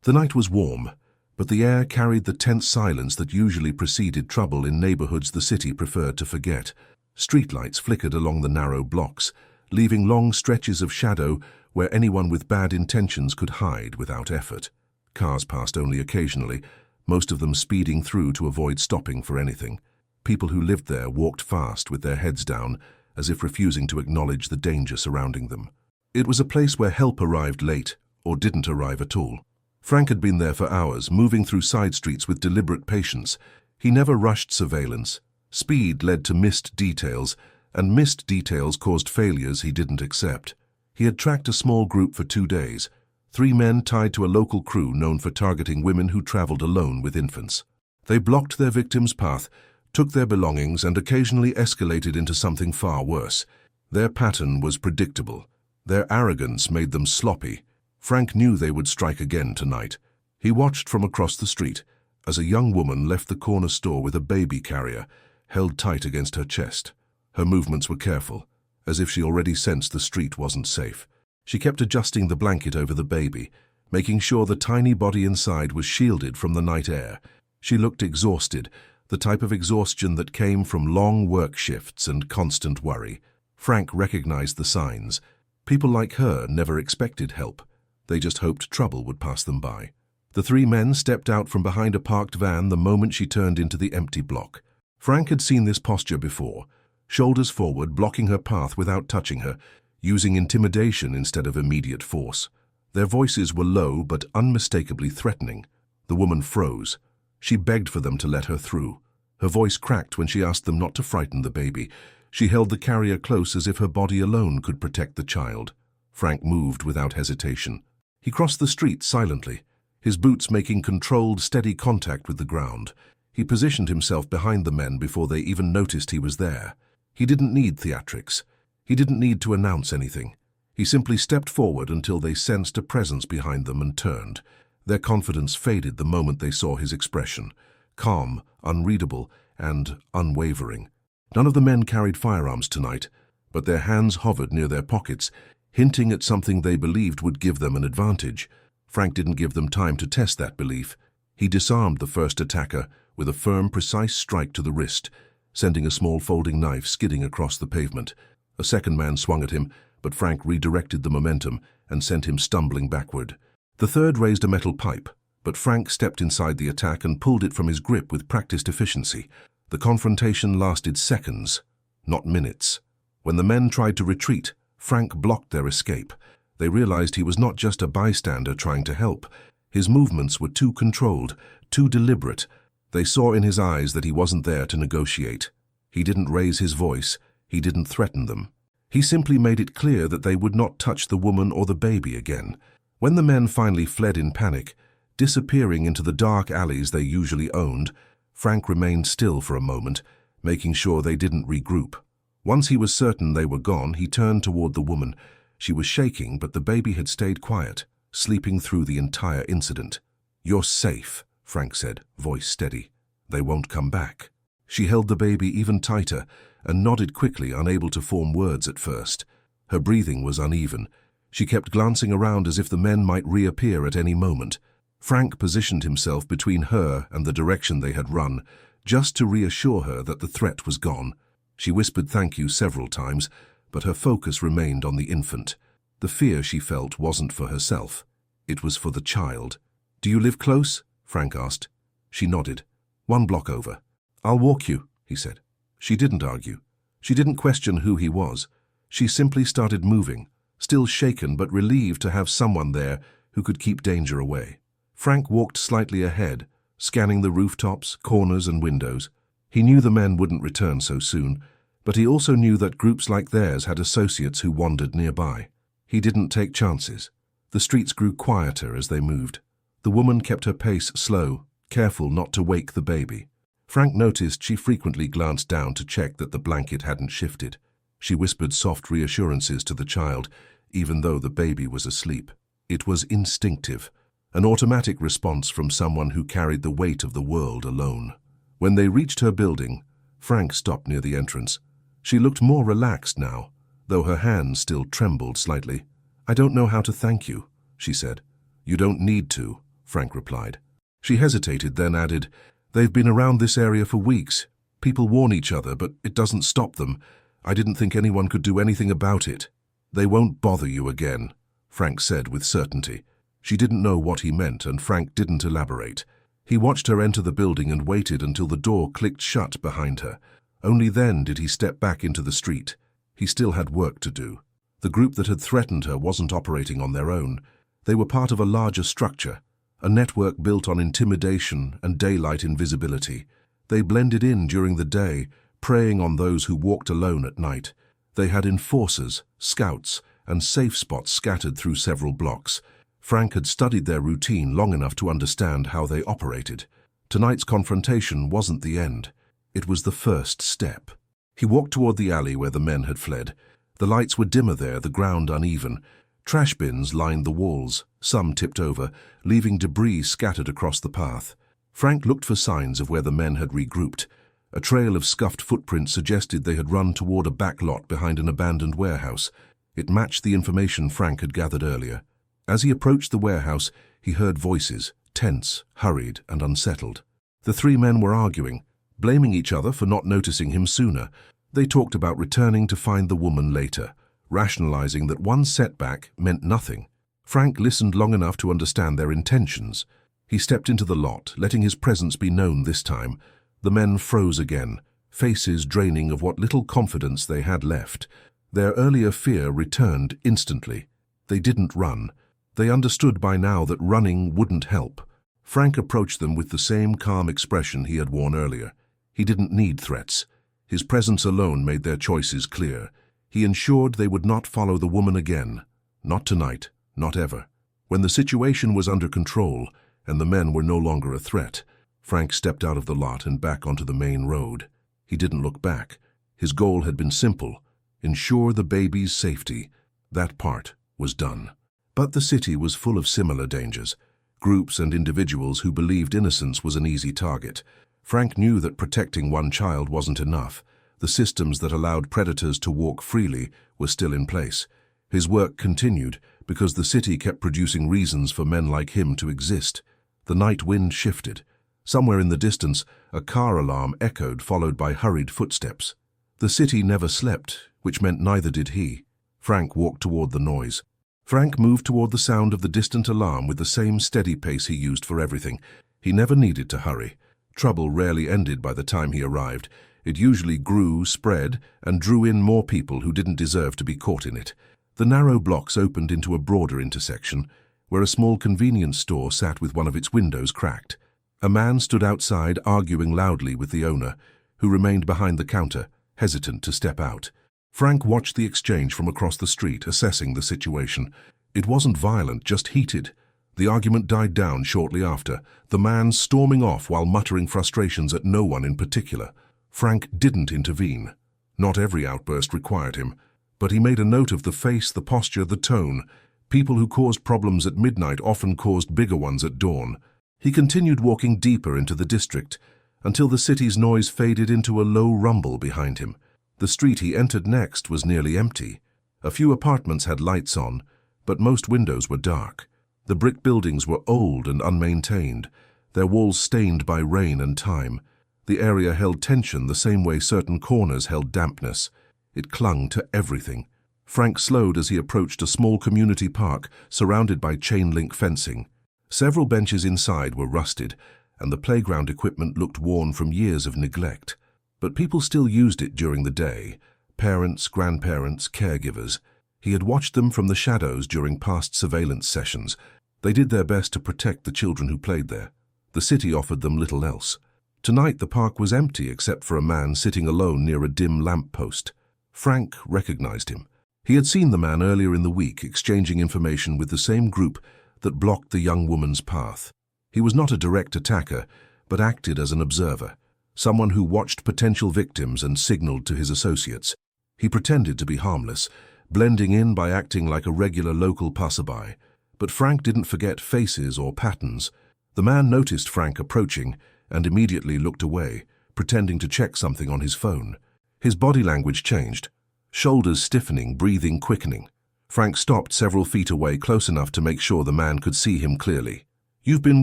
The night was warm, but the air carried the tense silence that usually preceded trouble in neighborhoods the city preferred to forget. Streetlights flickered along the narrow blocks, leaving long stretches of shadow where anyone with bad intentions could hide without effort. Cars passed only occasionally, most of them speeding through to avoid stopping for anything. People who lived there walked fast with their heads down, as if refusing to acknowledge the danger surrounding them. It was a place where help arrived late, or didn't arrive at all. Frank had been there for hours, moving through side streets with deliberate patience. He never rushed surveillance. Speed led to missed details, and missed details caused failures he didn't accept. He had tracked a small group for 2 days, 3 men tied to a local crew known for targeting women who traveled alone with infants. They blocked their victims' path, took their belongings, and occasionally escalated into something far worse. Their pattern was predictable. Their arrogance made them sloppy. Frank knew they would strike again tonight. He watched from across the street as a young woman left the corner store with a baby carrier held tight against her chest. Her movements were careful, as if she already sensed the street wasn't safe. She kept adjusting the blanket over the baby, making sure the tiny body inside was shielded from the night air. She looked exhausted, the type of exhaustion that came from long work shifts and constant worry. Frank recognized the signs. People like her never expected help. They just hoped trouble would pass them by. The 3 men stepped out from behind a parked van the moment she turned into the empty block. Frank had seen this posture before, shoulders forward, blocking her path without touching her, using intimidation instead of immediate force. Their voices were low but unmistakably threatening. The woman froze. She begged for them to let her through. Her voice cracked when she asked them not to frighten the baby. She held the carrier close as if her body alone could protect the child. Frank moved without hesitation. He crossed the street silently, his boots making controlled, steady contact with the ground. He positioned himself behind the men before they even noticed he was there. He didn't need theatrics. He didn't need to announce anything. He simply stepped forward until they sensed a presence behind them and turned. Their confidence faded the moment they saw his expression, calm, unreadable, and unwavering. None of the men carried firearms tonight, but their hands hovered near their pockets, hinting at something they believed would give them an advantage. Frank didn't give them time to test that belief. He disarmed the first attacker with a firm, precise strike to the wrist, sending a small folding knife skidding across the pavement. A second man swung at him, but Frank redirected the momentum and sent him stumbling backward. The third raised a metal pipe, but Frank stepped inside the attack and pulled it from his grip with practiced efficiency. The confrontation lasted seconds, not minutes. When the men tried to retreat, Frank blocked their escape. They realized he was not just a bystander trying to help. His movements were too controlled, too deliberate. They saw in his eyes that he wasn't there to negotiate. He didn't raise his voice. He didn't threaten them. He simply made it clear that they would not touch the woman or the baby again. When the men finally fled in panic, disappearing into the dark alleys they usually owned, Frank remained still for a moment, making sure they didn't regroup. Once he was certain they were gone, he turned toward the woman. She was shaking, but the baby had stayed quiet, sleeping through the entire incident. "You're safe," Frank said, voice steady. "They won't come back." She held the baby even tighter and nodded quickly, unable to form words at first. Her breathing was uneven. She kept glancing around as if the men might reappear at any moment. Frank positioned himself between her and the direction they had run, just to reassure her that the threat was gone. She whispered thank you several times, but her focus remained on the infant. The fear she felt wasn't for herself. It was for the child. "Do you live close?" Frank asked. She nodded. "1 block over." "I'll walk you," he said. She didn't argue. She didn't question who he was. She simply started moving, still shaken but relieved to have someone there who could keep danger away. Frank walked slightly ahead, scanning the rooftops, corners, and windows. He knew the men wouldn't return so soon, but he also knew that groups like theirs had associates who wandered nearby. He didn't take chances. The streets grew quieter as they moved. The woman kept her pace slow, careful not to wake the baby. Frank noticed she frequently glanced down to check that the blanket hadn't shifted. She whispered soft reassurances to the child, even though the baby was asleep. It was instinctive, an automatic response from someone who carried the weight of the world alone. When they reached her building, Frank stopped near the entrance. She looked more relaxed now, though her hands still trembled slightly. "I don't know how to thank you," she said. "You don't need to," Frank replied. She hesitated, then added, "They've been around this area for weeks. People warn each other, but it doesn't stop them. I didn't think anyone could do anything about it." "They won't bother you again," Frank said with certainty. She didn't know what he meant, and Frank didn't elaborate. He watched her enter the building and waited until the door clicked shut behind her. Only then did he step back into the street. He still had work to do. The group that had threatened her wasn't operating on their own. They were part of a larger structure, a network built on intimidation and daylight invisibility. They blended in during the day, preying on those who walked alone at night. They had enforcers, scouts, and safe spots scattered through several blocks. Frank had studied their routine long enough to understand how they operated. Tonight's confrontation wasn't the end. It was the first step. He walked toward the alley where the men had fled. The lights were dimmer there, the ground uneven. Trash bins lined the walls, some tipped over, leaving debris scattered across the path. Frank looked for signs of where the men had regrouped. A trail of scuffed footprints suggested they had run toward a back lot behind an abandoned warehouse. It matched the information Frank had gathered earlier. As he approached the warehouse, he heard voices, tense, hurried, and unsettled. The three men were arguing, blaming each other for not noticing him sooner. They talked about returning to find the woman later, rationalizing that one setback meant nothing. Frank listened long enough to understand their intentions. He stepped into the lot, letting his presence be known this time. The men froze again, faces draining of what little confidence they had left. Their earlier fear returned instantly. They didn't run. They understood by now that running wouldn't help. Frank approached them with the same calm expression he had worn earlier. He didn't need threats. His presence alone made their choices clear. He ensured they would not follow the woman again. Not tonight, not ever. When the situation was under control and the men were no longer a threat, Frank stepped out of the lot and back onto the main road. He didn't look back. His goal had been simple: ensure the baby's safety. That part was done. But the city was full of similar dangers, groups and individuals who believed innocence was an easy target. Frank knew that protecting one child wasn't enough. The systems that allowed predators to walk freely were still in place. His work continued because the city kept producing reasons for men like him to exist. The night wind shifted. Somewhere in the distance, a car alarm echoed, followed by hurried footsteps. The city never slept, which meant neither did he. Frank walked toward the noise. Frank moved toward the sound of the distant alarm with the same steady pace he used for everything. He never needed to hurry. Trouble rarely ended by the time he arrived. It usually grew, spread, and drew in more people who didn't deserve to be caught in it. The narrow blocks opened into a broader intersection, where a small convenience store sat with one of its windows cracked. A man stood outside arguing loudly with the owner, who remained behind the counter, hesitant to step out. Frank watched the exchange from across the street, assessing the situation. It wasn't violent, just heated. The argument died down shortly after, the man storming off while muttering frustrations at no one in particular. Frank didn't intervene. Not every outburst required him, but he made a note of the face, the posture, the tone. People who caused problems at midnight often caused bigger ones at dawn. He continued walking deeper into the district, until the city's noise faded into a low rumble behind him. The street he entered next was nearly empty. A few apartments had lights on, but most windows were dark. The brick buildings were old and unmaintained, their walls stained by rain and time. The area held tension the same way certain corners held dampness. It clung to everything. Frank slowed as he approached a small community park surrounded by chain-link fencing. Several benches inside were rusted, and the playground equipment looked worn from years of neglect. But people still used it during the day. Parents, grandparents, caregivers. He had watched them from the shadows during past surveillance sessions. They did their best to protect the children who played there. The city offered them little else. Tonight the park was empty except for a man sitting alone near a dim lamp-post. Frank recognized him. He had seen the man earlier in the week exchanging information with the same group that blocked the young woman's path. He was not a direct attacker, but acted as an observer, someone who watched potential victims and signaled to his associates. He pretended to be harmless, blending in by acting like a regular local passerby. But Frank didn't forget faces or patterns. The man noticed Frank approaching and immediately looked away, pretending to check something on his phone. His body language changed, shoulders stiffening, breathing quickening. Frank stopped several feet away, close enough to make sure the man could see him clearly. "You've been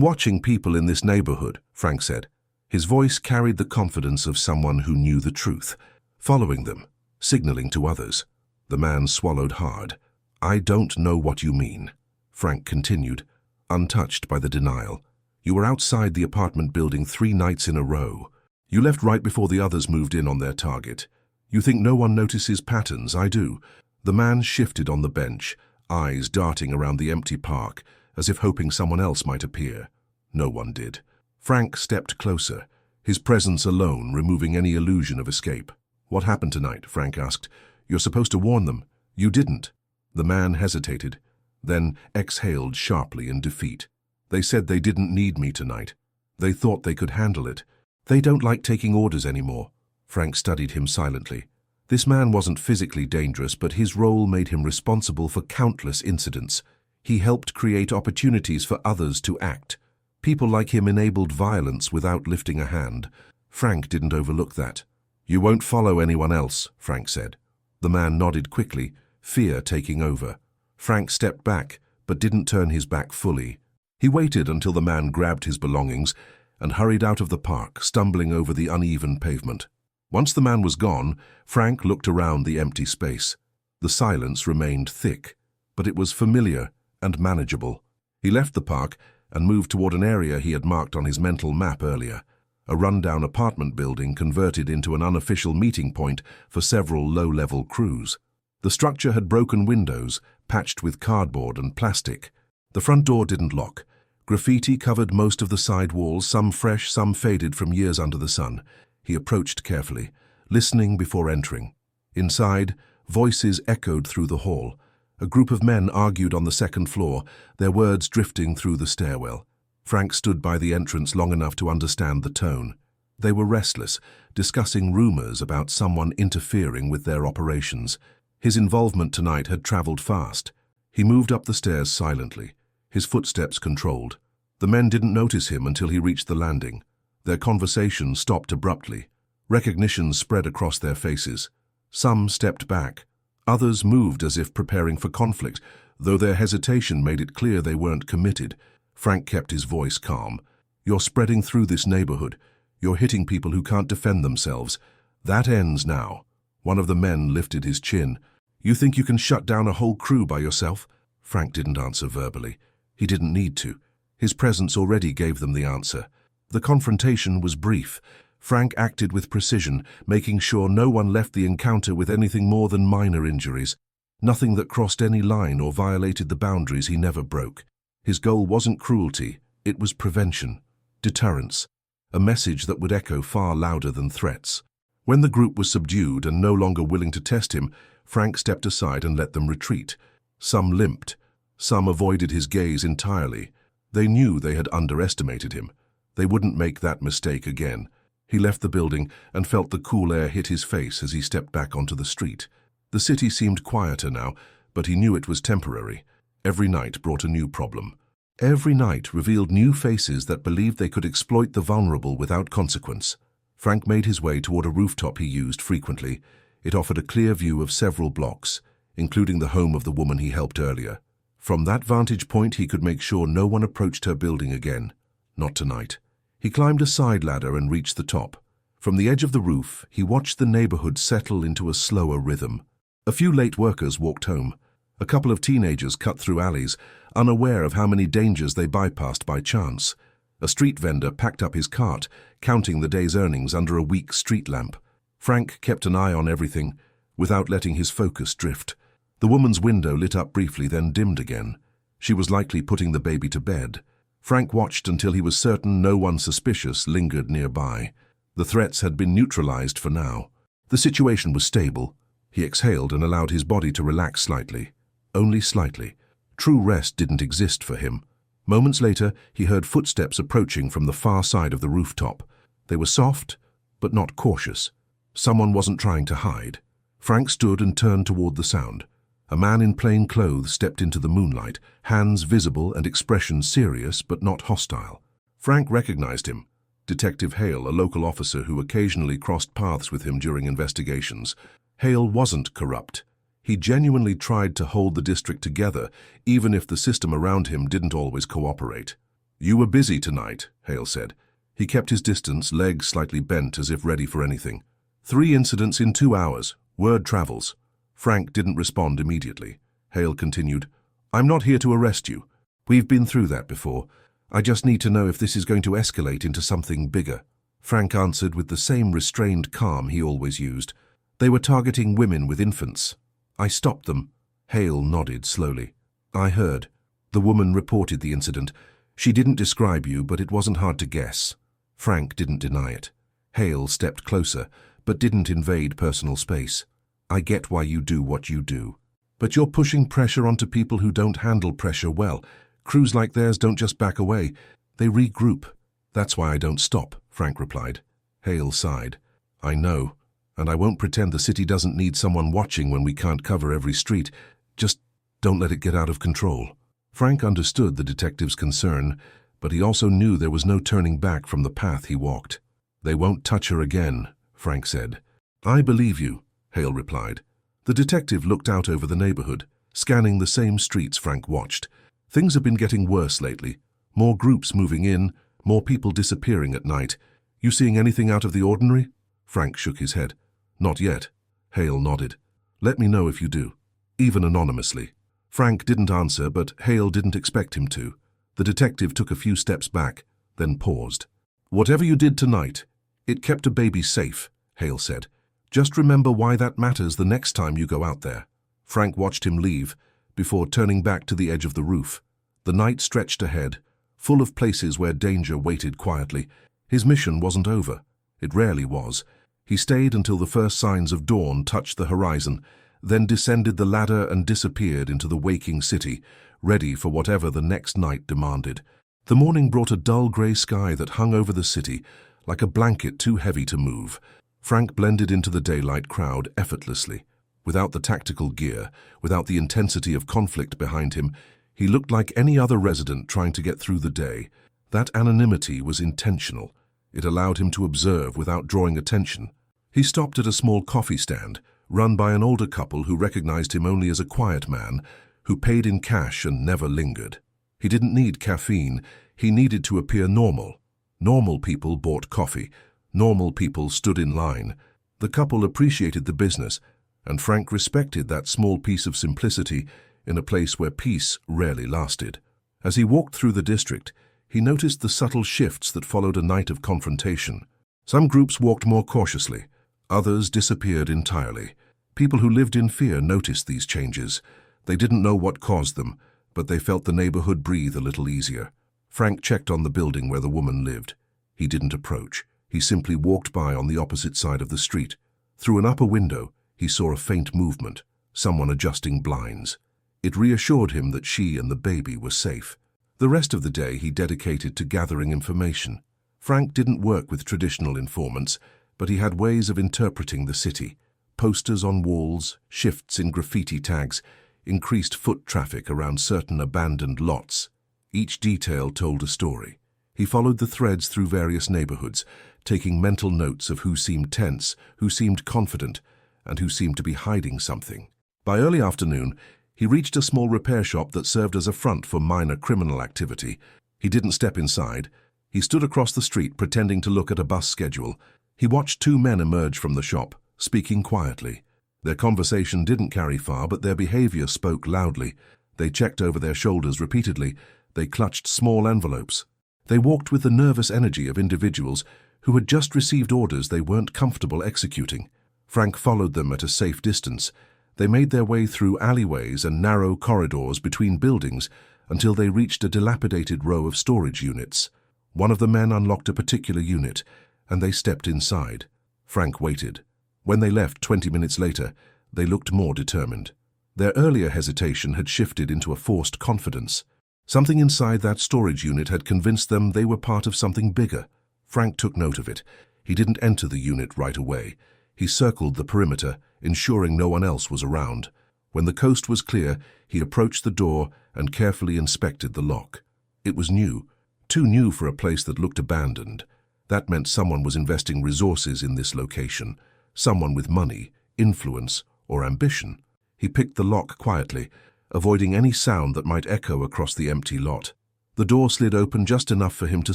watching people in this neighborhood," Frank said. His voice carried the confidence of someone who knew the truth. "Following them, signaling to others." The man swallowed hard. "I don't know what you mean," Frank continued, untouched by the denial. "You were outside the apartment building 3 nights in a row. You left right before the others moved in on their target. You think no one notices patterns? I do." The man shifted on the bench, eyes darting around the empty park, as if hoping someone else might appear. No one did. Frank stepped closer, his presence alone removing any illusion of escape. "What happened tonight?" Frank asked. "You're supposed to warn them. You didn't." The man hesitated, then exhaled sharply in defeat. "They said they didn't need me tonight. They thought they could handle it. They don't like taking orders anymore." Frank studied him silently. This man wasn't physically dangerous, but his role made him responsible for countless incidents. He helped create opportunities for others to act. People like him enabled violence without lifting a hand. Frank didn't overlook that. "You won't follow anyone else," Frank said. The man nodded quickly, fear taking over. Frank stepped back, but didn't turn his back fully. He waited until the man grabbed his belongings and hurried out of the park, stumbling over the uneven pavement. Once the man was gone, Frank looked around the empty space. The silence remained thick, but it was familiar and manageable. He left the park and moved toward an area he had marked on his mental map earlier, a rundown apartment building converted into an unofficial meeting point for several low-level crews. The structure had broken windows, patched with cardboard and plastic. The front door didn't lock. Graffiti covered most of the side walls, some fresh, some faded from years under the sun. He approached carefully, listening before entering. Inside, voices echoed through the hall. A group of men argued on the second floor, their words drifting through the stairwell. Frank stood by the entrance long enough to understand the tone. They were restless, discussing rumors about someone interfering with their operations. His involvement tonight had traveled fast. He moved up the stairs silently, his footsteps controlled. The men didn't notice him until he reached the landing. Their conversation stopped abruptly. Recognition spread across their faces. Some stepped back. Others moved as if preparing for conflict, though their hesitation made it clear they weren't committed. Frank kept his voice calm. "You're spreading through this neighborhood. You're hitting people who can't defend themselves. That ends now." One of the men lifted his chin. "You think you can shut down a whole crew by yourself?" Frank didn't answer verbally. He didn't need to. His presence already gave them the answer. The confrontation was brief. Frank acted with precision, making sure no one left the encounter with anything more than minor injuries. Nothing that crossed any line or violated the boundaries he never broke. His goal wasn't cruelty, it was prevention, deterrence, a message that would echo far louder than threats. When the group was subdued and no longer willing to test him, Frank stepped aside and let them retreat. Some limped, some avoided his gaze entirely. They knew they had underestimated him. They wouldn't make that mistake again. He left the building and felt the cool air hit his face as he stepped back onto the street. The city seemed quieter now, but he knew it was temporary. Every night brought a new problem. Every night revealed new faces that believed they could exploit the vulnerable without consequence. Frank made his way toward a rooftop he used frequently. It offered a clear view of several blocks, including the home of the woman he helped earlier. From that vantage point, he could make sure no one approached her building again. Not tonight. He climbed a side ladder and reached the top. From the edge of the roof, he watched the neighborhood settle into a slower rhythm. A few late workers walked home. A couple of teenagers cut through alleys, unaware of how many dangers they bypassed by chance. A street vendor packed up his cart, counting the day's earnings under a weak street lamp. Frank kept an eye on everything, without letting his focus drift. The woman's window lit up briefly, then dimmed again. She was likely putting the baby to bed. Frank watched until he was certain no one suspicious lingered nearby. The threats had been neutralized for now. The situation was stable. He exhaled and allowed his body to relax slightly. Only slightly. True rest didn't exist for him. Moments later, he heard footsteps approaching from the far side of the rooftop. They were soft, but not cautious. Someone wasn't trying to hide. Frank stood and turned toward the sound. A man in plain clothes stepped into the moonlight, hands visible and expression serious but not hostile. Frank recognized him. Detective Hale, a local officer who occasionally crossed paths with him during investigations. Hale wasn't corrupt. He genuinely tried to hold the district together, even if the system around him didn't always cooperate. "You were busy tonight," Hale said. He kept his distance, legs slightly bent as if ready for anything. 3 incidents in 2 hours. Word travels. Frank didn't respond immediately. Hale continued, "I'm not here to arrest you. We've been through that before. I just need to know if this is going to escalate into something bigger." Frank answered with the same restrained calm he always used. "They were targeting women with infants. I stopped them." Hale nodded slowly. "I heard. The woman reported the incident. She didn't describe you, but it wasn't hard to guess." Frank didn't deny it. Hale stepped closer, but didn't invade personal space. "I get why you do what you do. But you're pushing pressure onto people who don't handle pressure well. Crews like theirs don't just back away. They regroup." "That's why I don't stop," Frank replied. Hale sighed. "I know, and I won't pretend the city doesn't need someone watching when we can't cover every street. Just don't let it get out of control." Frank understood the detective's concern, but he also knew there was no turning back from the path he walked. "They won't touch her again," Frank said. "I believe you," Hale replied. The detective looked out over the neighborhood, scanning the same streets Frank watched. Things have been getting worse lately. More groups moving in, more people disappearing at night. "You seeing anything out of the ordinary?" Frank shook his head. "Not yet." Hale nodded. "Let me know if you do, even anonymously." Frank didn't answer, but Hale didn't expect him to. The detective took a few steps back, then paused. "Whatever you did tonight, it kept a baby safe," Hale said. "Just remember why that matters the next time you go out there." Frank watched him leave, before turning back to the edge of the roof. The night stretched ahead, full of places where danger waited quietly. His mission wasn't over. It rarely was. He stayed until the first signs of dawn touched the horizon, then descended the ladder and disappeared into the waking city, ready for whatever the next night demanded. The morning brought a dull grey sky that hung over the city, like a blanket too heavy to move. Frank blended into the daylight crowd effortlessly. Without the tactical gear, without the intensity of conflict behind him, he looked like any other resident trying to get through the day. That anonymity was intentional. It allowed him to observe without drawing attention. He stopped at a small coffee stand, run by an older couple who recognized him only as a quiet man, who paid in cash and never lingered. He didn't need caffeine. He needed to appear normal. Normal people bought coffee. Normal people stood in line. The couple appreciated the business, and Frank respected that small piece of simplicity in a place where peace rarely lasted. As he walked through the district, he noticed the subtle shifts that followed a night of confrontation. Some groups walked more cautiously. Others disappeared entirely. People who lived in fear noticed these changes. They didn't know what caused them, but they felt the neighborhood breathe a little easier. Frank checked on the building where the woman lived. He didn't approach. He simply walked by on the opposite side of the street. Through an upper window, he saw a faint movement, someone adjusting blinds. It reassured him that she and the baby were safe. The rest of the day he dedicated to gathering information. Frank didn't work with traditional informants, but he had ways of interpreting the city. Posters on walls, shifts in graffiti tags, increased foot traffic around certain abandoned lots. Each detail told a story. He followed the threads through various neighborhoods, taking mental notes of who seemed tense, who seemed confident, and who seemed to be hiding something. By early afternoon, he reached a small repair shop that served as a front for minor criminal activity. He didn't step inside. He stood across the street pretending to look at a bus schedule. He watched 2 men emerge from the shop, speaking quietly. Their conversation didn't carry far, but their behavior spoke loudly. They checked over their shoulders repeatedly. They clutched small envelopes. They walked with the nervous energy of individuals who had just received orders they weren't comfortable executing. Frank followed them at a safe distance. They made their way through alleyways and narrow corridors between buildings until they reached a dilapidated row of storage units. One of the men unlocked a particular unit, and they stepped inside. Frank waited. When they left 20 minutes later, they looked more determined. Their earlier hesitation had shifted into a forced confidence. Something inside that storage unit had convinced them they were part of something bigger. Frank took note of it. He didn't enter the unit right away. He circled the perimeter, ensuring no one else was around. When the coast was clear, he approached the door and carefully inspected the lock. It was new, too new for a place that looked abandoned. That meant someone was investing resources in this location, someone with money, influence, or ambition. He picked the lock quietly, avoiding any sound that might echo across the empty lot. The door slid open just enough for him to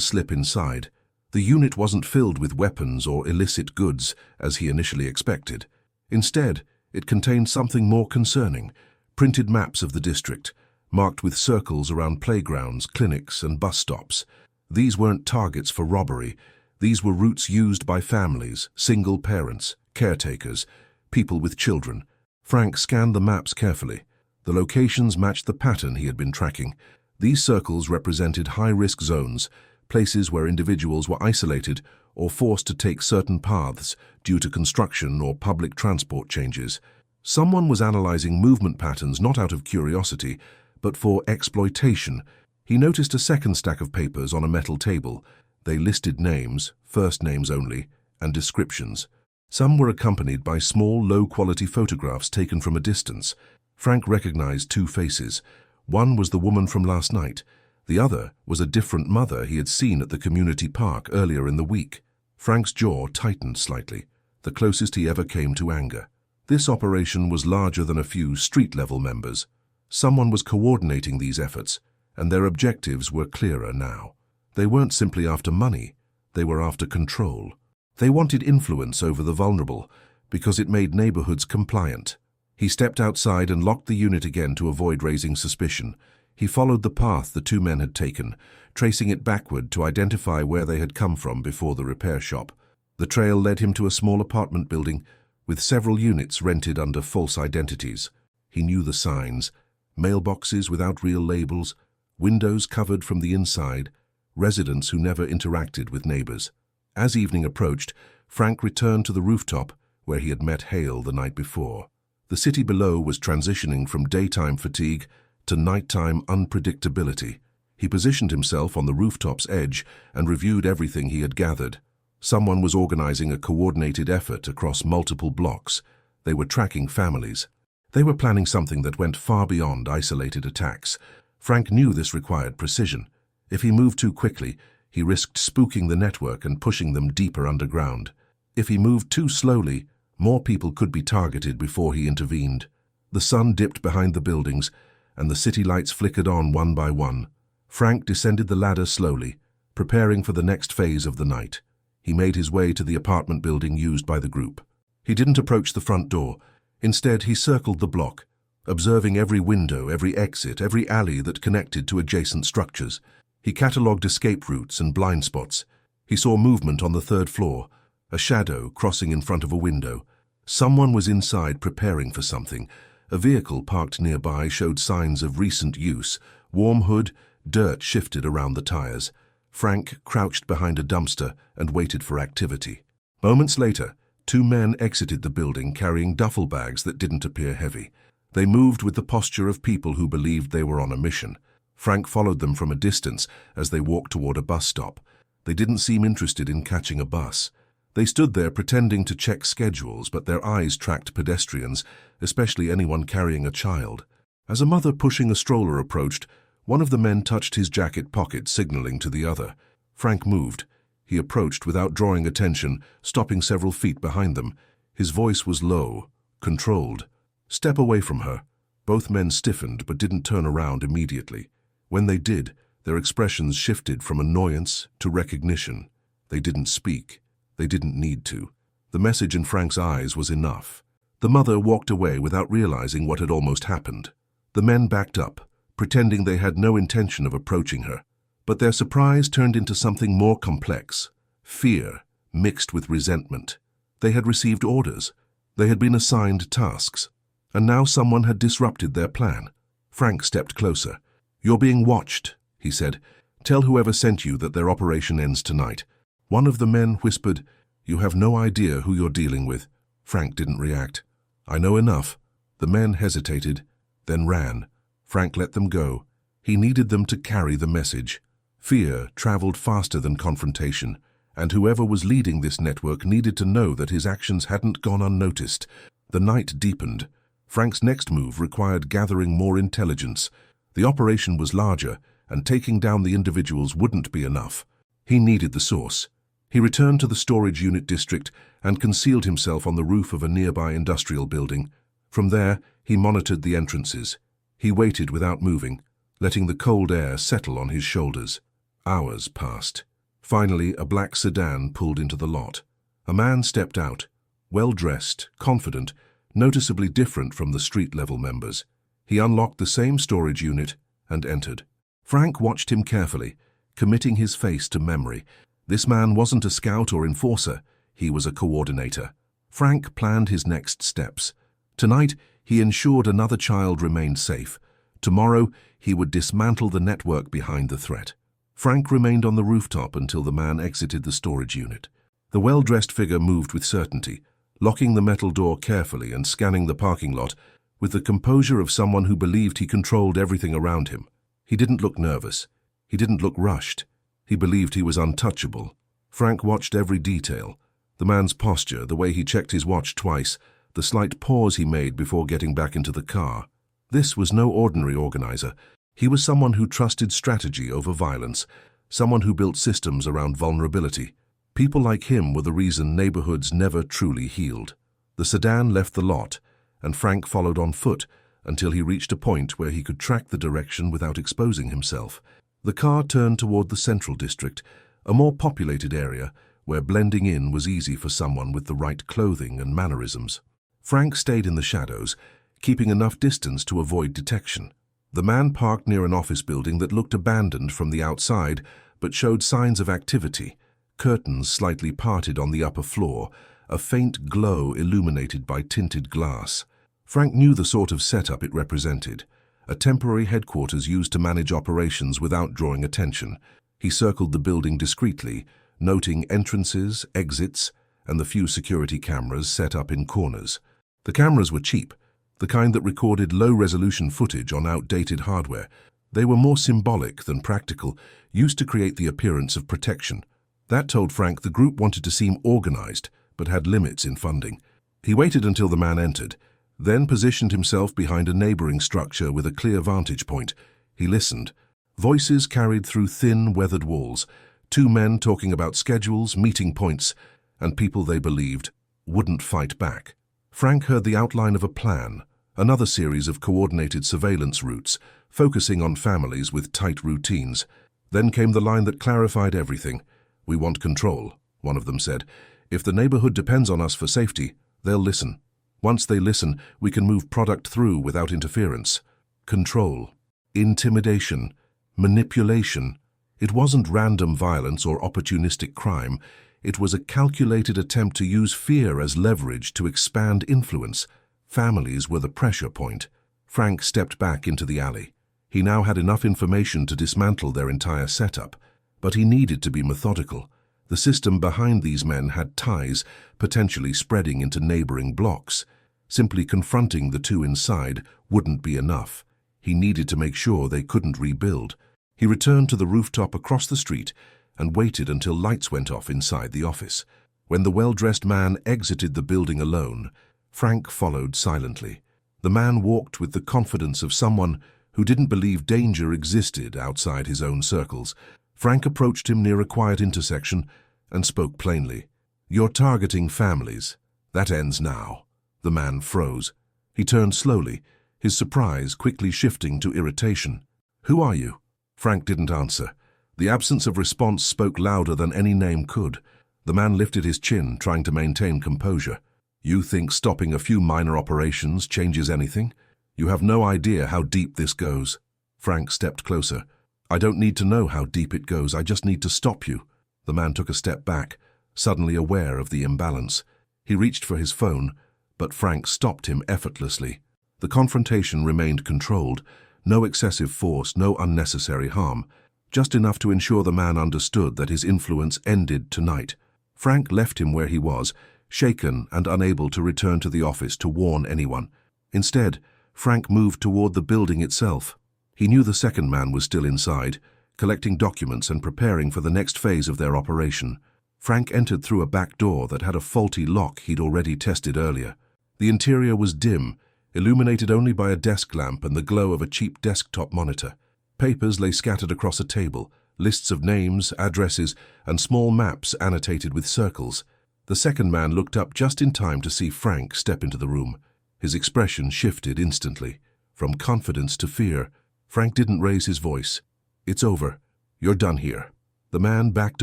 slip inside. The unit wasn't filled with weapons or illicit goods, as he initially expected. Instead, it contained something more concerning: printed maps of the district, marked with circles around playgrounds, clinics, and bus stops. These weren't targets for robbery. These were routes used by families, single parents, caretakers, people with children. Frank scanned the maps carefully. The locations matched the pattern he had been tracking. These circles represented high-risk zones, places where individuals were isolated or forced to take certain paths due to construction or public transport changes. Someone was analyzing movement patterns not out of curiosity, but for exploitation. He noticed a second stack of papers on a metal table. They listed names, first names only, and descriptions. Some were accompanied by small, low-quality photographs taken from a distance. Frank recognized two faces. One was the woman from last night. The other was a different mother he had seen at the community park earlier in the week. Frank's jaw tightened slightly, the closest he ever came to anger. This operation was larger than a few street-level members. Someone was coordinating these efforts, and their objectives were clearer now. They weren't simply after money, they were after control. They wanted influence over the vulnerable, because it made neighborhoods compliant. He stepped outside and locked the unit again to avoid raising suspicion. He followed the path the two men had taken, tracing it backward to identify where they had come from before the repair shop. The trail led him to a small apartment building, with several units rented under false identities. He knew the signs: mailboxes without real labels, windows covered from the inside, residents who never interacted with neighbors. As evening approached, Frank returned to the rooftop where he had met Hale the night before. The city below was transitioning from daytime fatigue to nighttime unpredictability. He positioned himself on the rooftop's edge and reviewed everything he had gathered. Someone was organizing a coordinated effort across multiple blocks. They were tracking families. They were planning something that went far beyond isolated attacks. Frank knew this required precision. If he moved too quickly, he risked spooking the network and pushing them deeper underground. If he moved too slowly, more people could be targeted before he intervened. The sun dipped behind the buildings, and the city lights flickered on one by one. Frank descended the ladder slowly, preparing for the next phase of the night. He made his way to the apartment building used by the group. He didn't approach the front door. Instead, he circled the block, observing every window, every exit, every alley that connected to adjacent structures. He catalogued escape routes and blind spots. He saw movement on the third floor, a shadow crossing in front of a window. Someone was inside preparing for something. A vehicle parked nearby showed signs of recent use. Warm hood, dirt shifted around the tires. Frank crouched behind a dumpster and waited for activity. Moments later, two men exited the building carrying duffel bags that didn't appear heavy. They moved with the posture of people who believed they were on a mission. Frank followed them from a distance as they walked toward a bus stop. They didn't seem interested in catching a bus. They stood there pretending to check schedules, but their eyes tracked pedestrians, especially anyone carrying a child. As a mother pushing a stroller approached, one of the men touched his jacket pocket, signaling to the other. Frank moved. He approached without drawing attention, stopping several feet behind them. His voice was low, controlled. "Step away from her." Both men stiffened but didn't turn around immediately. When they did, their expressions shifted from annoyance to recognition. They didn't speak. They didn't need to. The message in Frank's eyes was enough. The mother walked away without realizing what had almost happened. The men backed up, pretending they had no intention of approaching her. But their surprise turned into something more complex: fear mixed with resentment. They had received orders. They had been assigned tasks. And now someone had disrupted their plan. Frank stepped closer. "You're being watched," he said. "Tell whoever sent you that their operation ends tonight." One of the men whispered, "You have no idea who you're dealing with." Frank didn't react. "I know enough." The men hesitated, then ran. Frank let them go. He needed them to carry the message. Fear traveled faster than confrontation, and whoever was leading this network needed to know that his actions hadn't gone unnoticed. The night deepened. Frank's next move required gathering more intelligence. The operation was larger, and taking down the individuals wouldn't be enough. He needed the source. He returned to the storage unit district and concealed himself on the roof of a nearby industrial building. From there, he monitored the entrances. He waited without moving. letting the cold air settle on his shoulders. Hours passed. Finally, a black sedan pulled into the lot. A man stepped out, well-dressed, confident, noticeably different from the street-level members. He unlocked the same storage unit and entered. Frank watched him carefully, committing his face to memory. This man wasn't a scout or enforcer, he was a coordinator. Frank planned his next steps. Tonight, he ensured another child remained safe. Tomorrow, he would dismantle the network behind the threat. Frank remained on the rooftop until the man exited the storage unit. The well-dressed figure moved with certainty, locking the metal door carefully and scanning the parking lot with the composure of someone who believed he controlled everything around him. He didn't look nervous. He didn't look rushed. He believed he was untouchable. Frank watched every detail. The man's posture, the way he checked his watch twice, the slight pause he made before getting back into the car. This was no ordinary organizer. He was someone who trusted strategy over violence, someone who built systems around vulnerability. People like him were the reason neighborhoods never truly healed. The sedan left the lot, and Frank followed on foot until he reached a point where he could track the direction without exposing himself. The car turned toward the Central District, a more populated area where blending in was easy for someone with the right clothing and mannerisms. Frank stayed in the shadows, keeping enough distance to avoid detection. The man parked near an office building that looked abandoned from the outside but showed signs of activity. Curtains slightly parted on the upper floor, a faint glow illuminated by tinted glass. Frank knew the sort of setup it represented, a temporary headquarters used to manage operations without drawing attention. He circled the building discreetly, noting entrances, exits, and the few security cameras set up in corners. The cameras were cheap, the kind that recorded low-resolution footage on outdated hardware. They were more symbolic than practical, used to create the appearance of protection. That told Frank the group wanted to seem organized, but had limits in funding. He waited until the man entered, then positioned himself behind a neighboring structure with a clear vantage point. He listened. Voices carried through thin, weathered walls, two men talking about schedules, meeting points, and people they believed wouldn't fight back. Frank heard the outline of a plan, another series of coordinated surveillance routes, focusing on families with tight routines. Then came the line that clarified everything. "We want control," one of them said. "If the neighborhood depends on us for safety, they'll listen. Once they listen, we can move product through without interference." Control, intimidation, manipulation. It wasn't random violence or opportunistic crime. It was a calculated attempt to use fear as leverage to expand influence. Families were the pressure point. Frank stepped back into the alley. He now had enough information to dismantle their entire setup, but he needed to be methodical. The system behind these men had ties, potentially spreading into neighboring blocks. Simply confronting the two inside wouldn't be enough. He needed to make sure they couldn't rebuild. He returned to the rooftop across the street and waited until lights went off inside the office. When the well-dressed man exited the building alone, Frank followed silently. The man walked with the confidence of someone who didn't believe danger existed outside his own circles. Frank approached him near a quiet intersection and spoke plainly. "You're targeting families. That ends now." The man froze. He turned slowly, his surprise quickly shifting to irritation. "Who are you?" Frank didn't answer. The absence of response spoke louder than any name could. The man lifted his chin, trying to maintain composure. "You think stopping a few minor operations changes anything? You have no idea how deep this goes." Frank stepped closer. "I don't need to know how deep it goes, I just need to stop you." The man took a step back, suddenly aware of the imbalance. He reached for his phone, but Frank stopped him effortlessly. The confrontation remained controlled, no excessive force, no unnecessary harm, just enough to ensure the man understood that his influence ended tonight. Frank left him where he was, shaken and unable to return to the office to warn anyone. Instead, Frank moved toward the building itself. He knew the second man was still inside, collecting documents and preparing for the next phase of their operation. Frank entered through a back door that had a faulty lock he'd already tested earlier. The interior was dim, illuminated only by a desk lamp and the glow of a cheap desktop monitor. Papers lay scattered across a table, lists of names, addresses, and small maps annotated with circles. The second man looked up just in time to see Frank step into the room. His expression shifted instantly, from confidence to fear. Frank didn't raise his voice. "It's over. You're done here." The man backed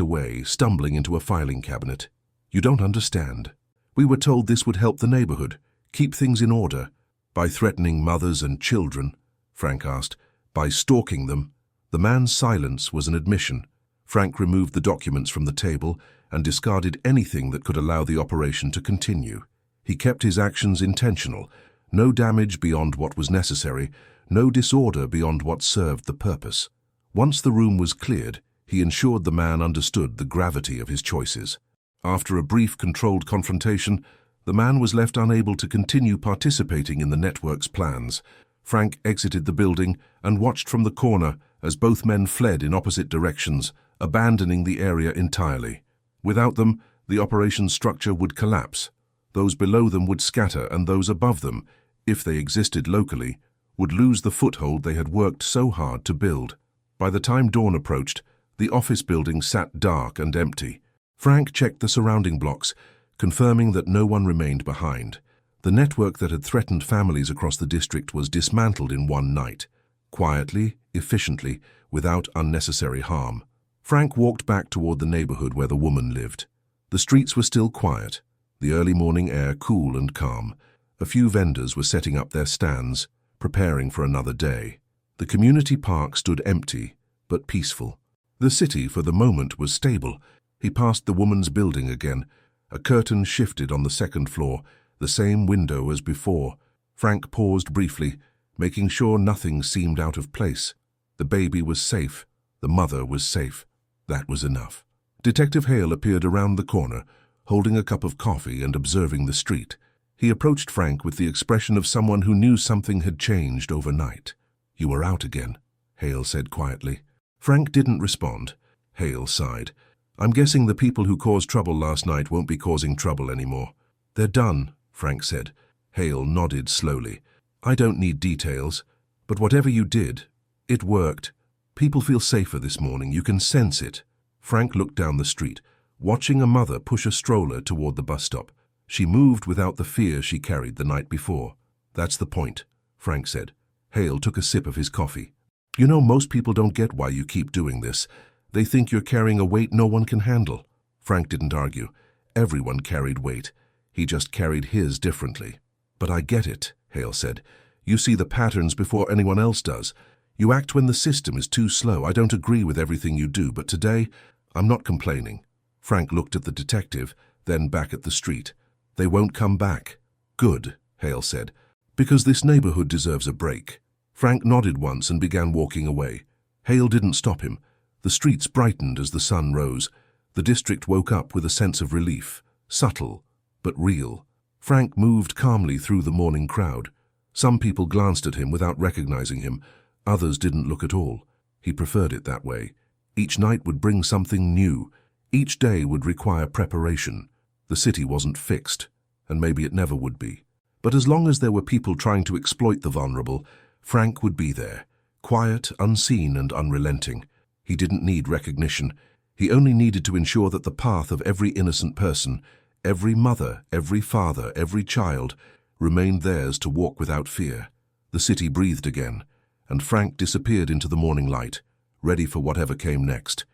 away, stumbling into a filing cabinet. "You don't understand. We were told this would help the neighborhood, keep things in order." "By threatening mothers and children?" Frank asked. "By stalking them?" The man's silence was an admission. Frank removed the documents from the table and discarded anything that could allow the operation to continue. He kept his actions intentional. No damage beyond what was necessary, no disorder beyond what served the purpose. Once the room was cleared, he ensured the man understood the gravity of his choices. After a brief, controlled confrontation, the man was left unable to continue participating in the network's plans. Frank exited the building and watched from the corner as both men fled in opposite directions, abandoning the area entirely. Without them, the operation's structure would collapse. Those below them would scatter, and those above them, if they existed locally, would lose the foothold they had worked so hard to build. By the time dawn approached, the office building sat dark and empty. Frank checked the surrounding blocks, confirming that no one remained behind. The network that had threatened families across the district was dismantled in one night, quietly, efficiently, without unnecessary harm. Frank walked back toward the neighborhood where the woman lived. The streets were still quiet, the early morning air cool and calm. A few vendors were setting up their stands, preparing for another day. The community park stood empty, but peaceful. The city, for the moment, was stable. He passed the woman's building again. A curtain shifted on the second floor, the same window as before. Frank paused briefly, making sure nothing seemed out of place. The baby was safe. The mother was safe. That was enough. Detective Hale appeared around the corner, holding a cup of coffee and observing the street. He approached Frank with the expression of someone who knew something had changed overnight. "You were out again," Hale said quietly. Frank didn't respond. Hale sighed. "I'm guessing the people who caused trouble last night won't be causing trouble anymore." "They're done," Frank said. Hale nodded slowly. "I don't need details, but whatever you did, it worked. People feel safer this morning. You can sense it." Frank looked down the street, watching a mother push a stroller toward the bus stop. She moved without the fear she carried the night before. "That's the point," Frank said. Hale took a sip of his coffee. "You know, most people don't get why you keep doing this. They think you're carrying a weight no one can handle." Frank didn't argue. Everyone carried weight. He just carried his differently. "But I get it," Hale said. "You see the patterns before anyone else does. You act when the system is too slow. I don't agree with everything you do, but today, I'm not complaining." Frank looked at the detective, then back at the street. "They won't come back." "Good," Hale said, "because this neighborhood deserves a break." Frank nodded once and began walking away. Hale didn't stop him. The streets brightened as the sun rose. The district woke up with a sense of relief, subtle, but real. Frank moved calmly through the morning crowd. Some people glanced at him without recognizing him. Others didn't look at all. He preferred it that way. Each night would bring something new. Each day would require preparation. The city wasn't fixed, and maybe it never would be. But as long as there were people trying to exploit the vulnerable, Frank would be there, quiet, unseen, and unrelenting. He didn't need recognition. He only needed to ensure that the path of every innocent person, every mother, every father, every child, remained theirs to walk without fear. The city breathed again, and Frank disappeared into the morning light, ready for whatever came next.